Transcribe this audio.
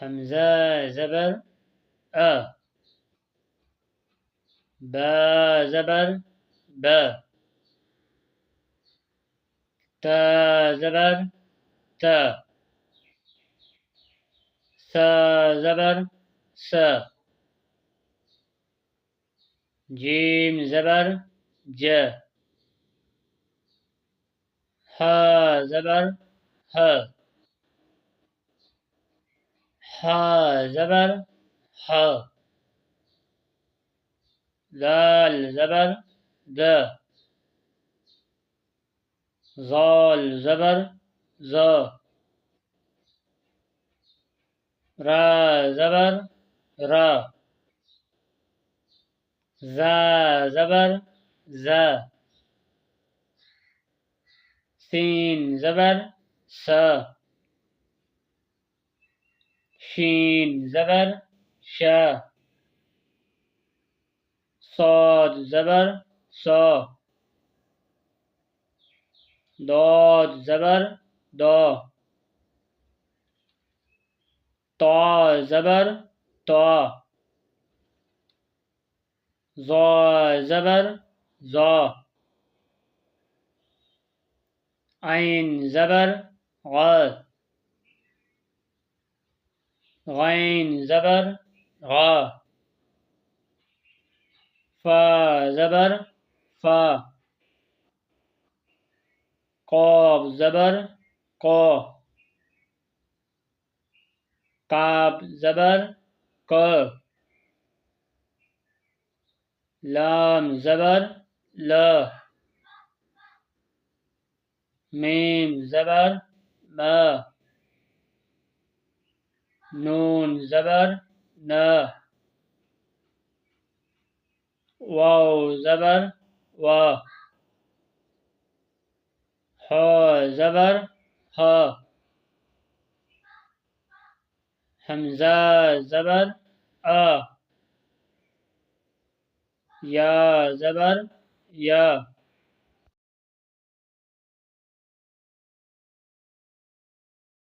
हमज़ा ज़बर अ, बा ज़बर ब, ता ज़बर त, सा ज़बर स, जीम ज़बर ज, हा ज़बर ह, हा ज़बर ह, दाल ज़बर द, ज़ाल ज़बर ज़, रा ज़बर र, ज़ा ज़बर ज़, सीन ज़बर स, शीन ज़बर श, صاد ज़बर स, ضاد ज़बर द, ता ज़बर त, ज़ा ज़बर ज़, ऐन ज़बर ग़, गैन ज़बर ग़, फा ज़बर फ़, क़ाफ़ ज़बर क़, काफ ज़बर क, लाम ज़बर ल, मीम ज़बर म, नून ज़बर न, वाव ज़बर व, हा ज़बर ह, हमज़ा ज़बर अ, या ज़बर य।